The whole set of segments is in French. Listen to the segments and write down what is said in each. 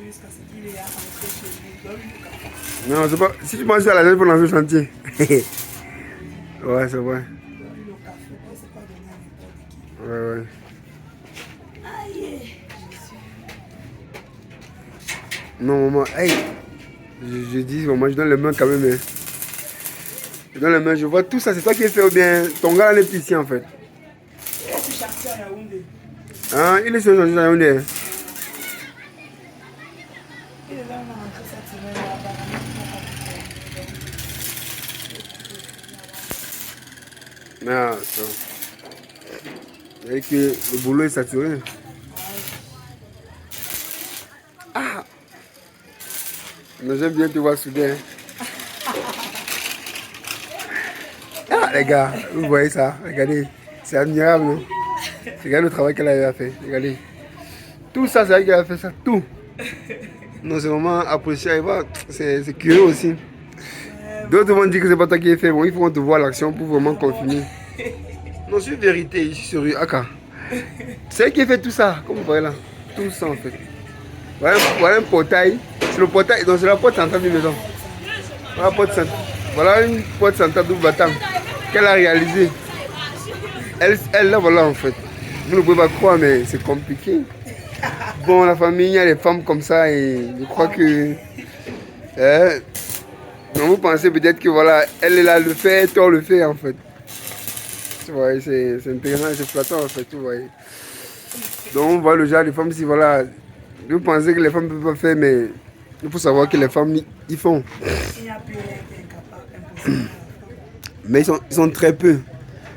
jusqu'à ce qu'il est rentré chez lui. Donne-lui le café. Non, c'est pas. Si tu penses à la jeune pour lancer le chantier. Ouais, c'est vrai. Donne-lui le café, c'est pas donné à n'importe qui. Ouais, ouais. Aïe. Non, maman, hey. Je dis, maman, je donne les mains quand même. Hein. Je donne les mains, je vois tout ça, c'est toi qui as fait ou bien ton gars n'est plus ici en fait. Et tu cherches à Yaoundé. Ah, il est sur le chantier à Yaoundé. Il est là, on a rentré cette semaine là-bas. Ah, ça. Et que le boulot est saturé. Ah! Mais j'aime bien te voir soudain. Ah, les gars, vous voyez ça? Regardez, c'est admirable, non? Regardez le travail qu'elle a fait. Regardez. Tout ça, c'est elle qui a fait ça. Tout. Non, c'est vraiment apprécié. C'est curieux aussi. D'autres vont dire que c'est pas toi qui as fait. Bon, il faut qu'on te voit l'action pour vraiment confirmer. Non, c'est une vérité. Je suis sur Aka. C'est elle qui a fait tout ça. Comme vous voyez là. Tout ça en fait. Voilà un portail. C'est le portail. Donc c'est la porte centrale d'une maison. Voilà une porte centrale du bâtiment qu'elle a réalisée. Elle là, voilà en fait. Vous ne pouvez pas croire, mais c'est compliqué. Bon, la famille, il y a des femmes comme ça et je crois que. Donc vous pensez peut-être que voilà, elle est là, le fait, toi le fait en fait. Tu vois, c'est intéressant, c'est flatteur en fait, tu vois. Donc on voit le genre de femmes si voilà. Vous pensez que les femmes ne peuvent pas faire, mais il faut savoir que les femmes, ils font. Il n'y a plus rien qui est incapable, impossible. Mais ils sont très peu.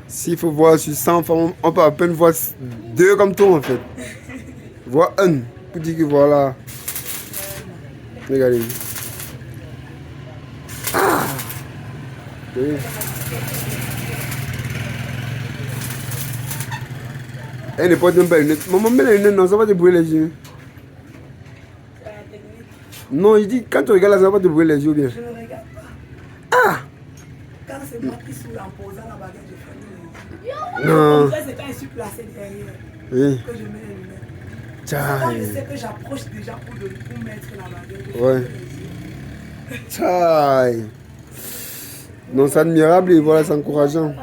S'il faut voir sur 100 femmes, on peut à peine voir 2 comme toi en fait. Voir 1 pour dire que voilà. Regardez. Ah! Oui. Elle ne porte même pas les lunettes. Maman, mets les lunettes, non, ça va te brûler les yeux. C'est la technique. Non, je dis, quand tu regardes là, ça va te brûler les yeux bien. Je ne regarde pas. Ah! Quand c'est moi qui suis en posant la baguette, je ferme les yeux. Non. C'est quand je suis placé derrière Oui. que je mets les lunettes. Tiens. Quand je sais que j'approche déjà pour mettre la baguette, je ferme Ouais. les yeux. Tiens. Non, c'est admirable et voilà, c'est encourageant.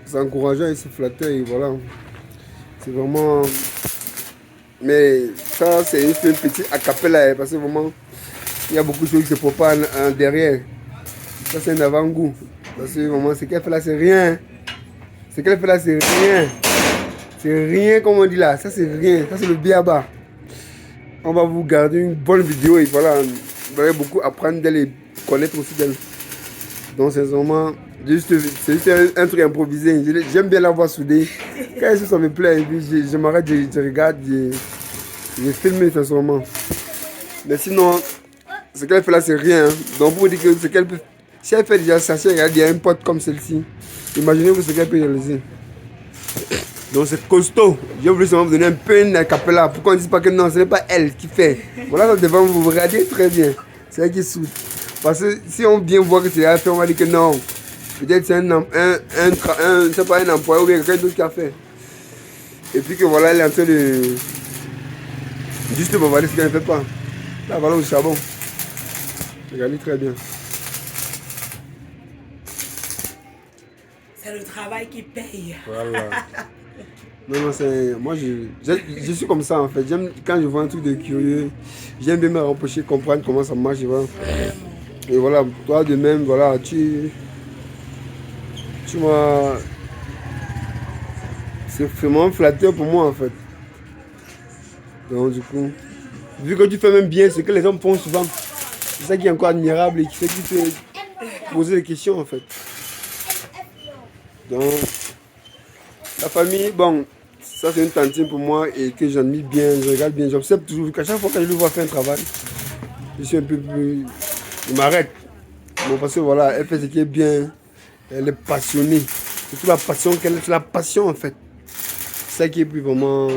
C'est encourageant et c'est flatteur et voilà. C'est vraiment. Mais ça, c'est une petite acapella parce que vraiment, il y a beaucoup de choses qui se préparent en derrière. Ça, c'est un avant-goût. Parce que vraiment, ce qu'elle fait là, c'est rien. Ce qu'elle fait là, c'est rien. C'est rien, comme on dit là. Ça, c'est rien. Ça, c'est le biaba. On va vous garder une bonne vidéo et voilà. Vous allez beaucoup apprendre d'elle et connaître aussi d'elle. Donc, c'est vraiment. C'est juste un truc improvisé. J'aime bien la voir soudée. Quand ça me plaît, et puis je m'arrête, je regarde, je filme sincèrement. Mais sinon, ce qu'elle fait là, c'est rien. Hein. Donc, pour vous dire que ce qu'elle peut. Si elle fait déjà ça, si elle a un pote comme celle-ci, imaginez-vous ce qu'elle peut réaliser. Donc, c'est costaud. Je voulais seulement vous donner un peu une capella. Pourquoi on ne dit pas que non, ce n'est pas elle qui fait. Voilà, ça devant vous, vous regardez très bien. C'est elle qui soude. Parce que si on vient voir que c'est elle qui fait, on va dire que non. Peut-être c'est un employé ou bien quelqu'un d'autre qui a fait. Et puis que voilà, elle est en train de juste bavarder ce qu'elle ne fait pas. Là, voilà au charbon. Regardez très bien. C'est le travail qui paye. Voilà. Non, c'est. Moi, je suis comme ça en fait. Quand je vois un truc de curieux, j'aime bien me rapprocher, comprendre comment ça marche. Voilà. Et voilà, toi de même, voilà, tu m'as. C'est vraiment flatteur pour moi en fait. Donc du coup, vu que tu fais même bien ce que les hommes font souvent, c'est ça qui est encore admirable et qui fait qu'il fait poser des questions en fait. Donc, la famille, bon, ça c'est une tantine pour moi et que j'admire bien, je regarde bien, j'observe toujours, qu'à chaque fois que je le vois faire un travail, je suis un peu plus. Je m'arrête. Bon, parce que voilà, elle fait ce qui est bien, elle est passionnée. C'est toute la passion qu'elle a, c'est la passion en fait. C'est ça qui est plus vraiment.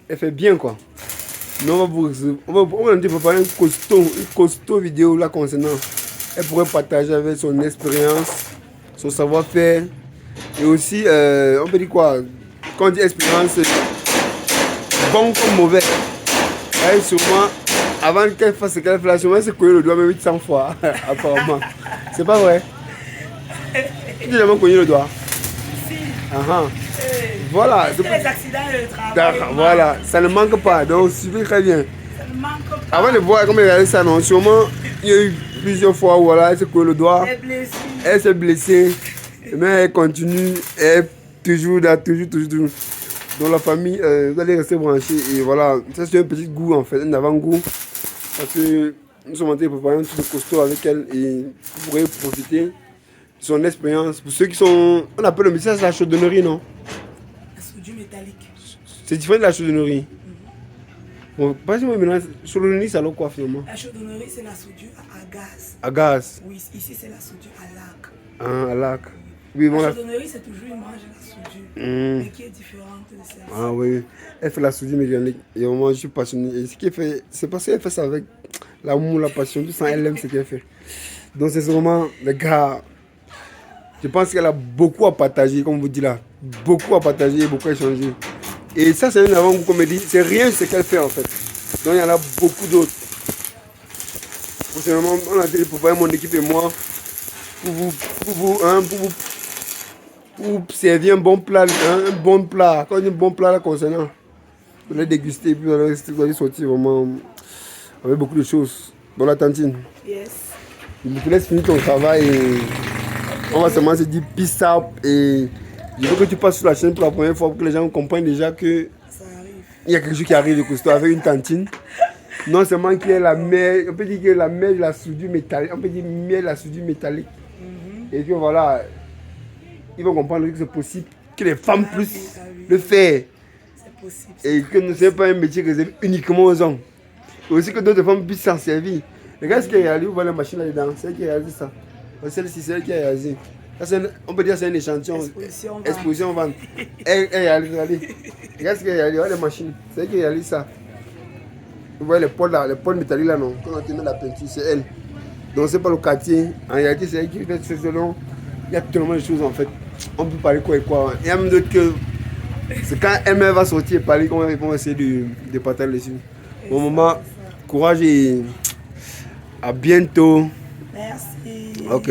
Elle fait bien quoi. Mais on va nous préparer une costaud vidéo là concernant. Elle pourrait partager avec son expérience, son savoir-faire, Et aussi, on peut dire quoi? Quand on dit expérience, bon comme mauvais. Elle, sûrement, avant qu'elle fasse ce qu'elle fait là, sûrement, c'est cogné le doigt même 800 fois, apparemment. C'est pas vrai? Tu n'as jamais cogné le doigt? Si. Voilà. C'est les accidents et le travail. Voilà, ça ne manque pas, donc suffit très bien. Ça ne manque pas. Avant de voir comment elle réalise ça, non, sûrement, il y a eu plusieurs fois où voilà, elle s'est cogné le doigt. Elle s'est blessée, mais elle continue, elle toujours là, toujours. Dans la famille, vous allez rester branchés et voilà, ça c'est un petit goût en fait, un avant-goût. Parce que nous sommes en train de préparer un truc de costaud avec elle et vous pourrez profiter de son expérience. Pour ceux qui sont, on appelle le métier, c'est la chaudonnerie, non? La soudure métallique. C'est différent de la chaudonnerie. Bon, pas si moi maintenant, chaudonnerie, c'est alors quoi finalement? La chaudonnerie, c'est la soudure à gaz. À gaz? Oui, ici c'est la soudure à lac. Ah, à lac. Oui, bon, la chaudonnerie, c'est toujours une branche de la soudure, mais qui est différente de celle-ci. Ah oui, elle fait la soudure mécanique. Et au moment, je suis passionné. Et ce qu'elle fait, c'est parce qu'elle fait ça avec l'amour, la passion, tout ça, elle aime ce qu'elle fait. Donc c'est vraiment, les gars, je pense qu'elle a beaucoup à partager, comme vous dites là. Beaucoup à partager, beaucoup à échanger. Et ça, c'est un avant-goût, comme elle dit, c'est rien ce qu'elle fait en fait. Donc il y en a beaucoup d'autres. On a dit pour voir mon équipe et moi, pour vous servir un bon plat, un bon plat. Quand on dit un bon plat là concernant, vous allez déguster, puis vous allez sortir vraiment avec beaucoup de choses. Dans la tantine. Yes. Je te laisse finir ton travail et on va seulement se dire peace out et je veux que tu passes sur la chaîne pour la première fois pour que les gens comprennent déjà que ça arrive. Il y a quelque chose qui arrive de costaud avec une tantine. Non seulement qu'il y a la mère, on peut dire que la mère de la soudure métallique, on peut dire mère de la soudure métallique. Et que voilà, ils vont comprendre que c'est possible, que les femmes puissent le faire. C'est possible. Et que ce n'est pas un métier réservé uniquement aux hommes. Et aussi que d'autres femmes puissent s'en servir. Regarde ce qui est réalisé, vous voyez la machine là-dedans, c'est elle qui a réalisé ça. Celle-ci, c'est elle qui a réalisé. On peut dire que c'est un échantillon. Exposition vente. Elle réalise, regardez. Regarde ce qui est réalisé, regarde les machines, c'est elle qui réalise ça. Vous voyez les pots métalliques là, non? Quand on te met la peinture, c'est elle. Donc c'est pas le quartier. En réalité, c'est elle qui fait ce selon. Il y a tellement de choses en fait. On peut parler quoi et quoi. Il y a même d'autres que. C'est quand elle-même va sortir et parler qu'on va essayer de partager dessus. Bon moment, courage et à bientôt. Merci. Ok.